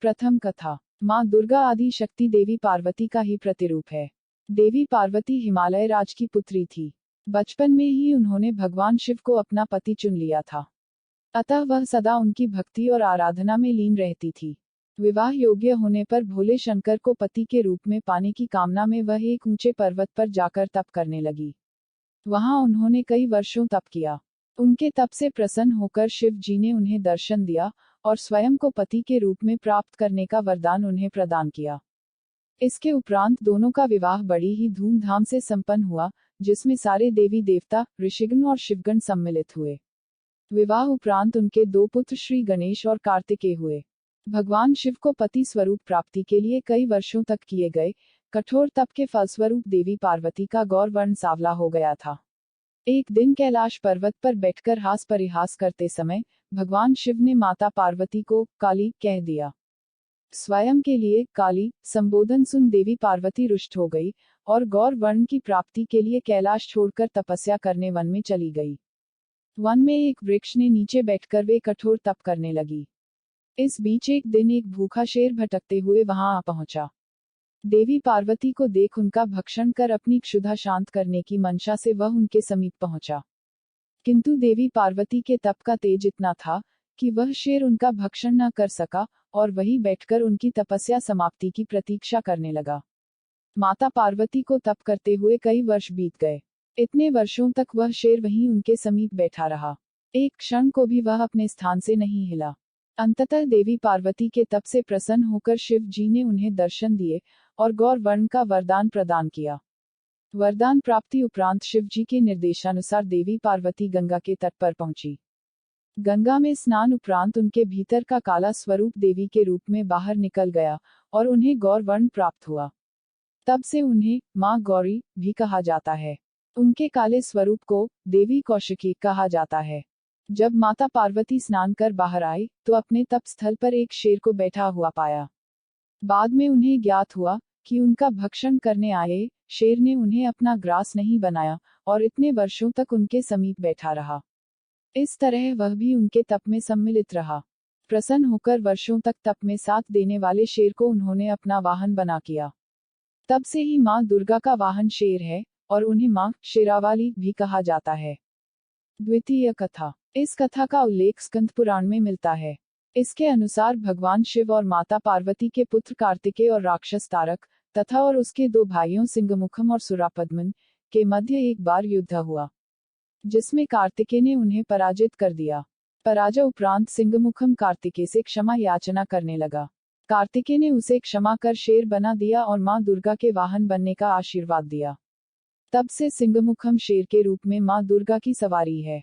प्रथम कथा। माँ दुर्गा आदि शक्ति देवी पार्वती का ही प्रतिरूप है। देवी पार्वती हिमालय राज की पुत्री थी। बचपन में ही उन्होंने भगवान शिव को अपना पति चुन लिया था, अतः वह सदा उनकी भक्ति और आराधना में लीन रहती थी। विवाह योग्य होने पर भोले शंकर को पति के रूप में पाने की कामना में वह एक ऊंचे पर्वत पर जाकर तप करने लगी। वहां उन्होंने कई वर्षों तप किया। उनके तप से प्रसन्न होकर शिव जी ने उन्हें दर्शन दिया और स्वयं को पति के रूप में प्राप्त करने का वरदान उन्हें प्रदान किया। इसके उपरांत दोनों का विवाह बड़ी ही धूमधाम से संपन्न हुआ, जिसमें सारे देवी देवता, ऋषिगण और शिवगण सम्मिलित हुए। विवाह उपरांत उनके दो पुत्र श्री गणेश और कार्तिकेय हुए। भगवान शिव को पति स्वरूप प्राप्ति के लिए कई वर्षों तक किए गए कठोर तप के फलस्वरूप देवी पार्वती का गौर वर्ण सांवला हो गया था। एक दिन कैलाश पर्वत पर बैठकर हास परिहास करते समय भगवान शिव ने माता पार्वती को काली कह दिया। स्वयं के लिए काली संबोधन सुन देवी पार्वती रुष्ट हो गई और गौर वर्ण की प्राप्ति के लिए कैलाश छोड़कर तपस्या करने वन में चली गई। वन में एक वृक्ष ने नीचे बैठकर वे कठोर तप करने लगी। इस बीच एक दिन एक भूखा शेर भटकते हुए वहां आ पहुंचा। देवी पार्वती को देख उनका भक्षण कर अपनी क्षुधा शांत करने की मंशा से वह उनके समीप पहुंचा, किंतु देवी पार्वती के तप का तेज इतना था कि वह शेर उनका भक्षण न कर सका और वहीं बैठकर उनकी तपस्या समाप्ति की प्रतीक्षा करने लगा। माता पार्वती को तप करते हुए कई वर्ष बीत गए। इतने वर्षों तक वह शेर वहीं उनके समीप बैठा रहा। एक क्षण को भी वह अपने स्थान से नहीं हिला। अंततः देवी पार्वती के तप से प्रसन्न होकर शिव जी ने उन्हें दर्शन दिए और गौर वर्ण का वरदान प्रदान किया। वरदान प्राप्ति उपरांत शिव जी के निर्देशानुसार देवी पार्वती गंगा के तट पर पहुंची। गंगा में स्नान उपरांत उनके भीतर का काला स्वरूप देवी के रूप में बाहर निकल गया और उन्हें गौर वर्ण प्राप्त हुआ। तब से उन्हें माँ गौरी भी कहा जाता है। उनके काले स्वरूप को देवी कौशिकी कहा जाता है। जब माता पार्वती स्नान कर बाहर आई तो अपने तप स्थल पर एक शेर को बैठा हुआ पाया। बाद में उन्हें ज्ञात हुआ कि उनका भक्षण करने आए शेर ने उन्हें अपना ग्रास नहीं बनाया और इतने वर्षों तक उनके समीप बैठा रहा। इस तरह वह भी उनके तप में सम्मिलित रहा। प्रसन्न होकर वर्षों तक तप में साथ देने वाले शेर को उन्होंने अपना वाहन बना किया। तब से ही माँ दुर्गा का वाहन शेर है और उन्हें माँ शेरावाली भी कहा जाता है। द्वितीय कथा। इस कथा का उल्लेख स्कंद पुराण में मिलता है। इसके अनुसार भगवान शिव और माता पार्वती के पुत्र कार्तिकेय और राक्षस तारक तथा और उसके दो भाइयों सिंहमुखम और सुरापद्मन के मध्य एक बार युद्ध हुआ, जिसमें कार्तिकेय ने उन्हें पराजित कर दिया। पराजय उपरांत सिंहमुखम कार्तिकेय से क्षमा याचना करने लगा। कार्तिकेय ने उसे क्षमा कर शेर बना दिया और माँ दुर्गा के वाहन बनने का आशीर्वाद दिया। तब से सिंहमुखम शेर के रूप में माँ दुर्गा की सवारी है।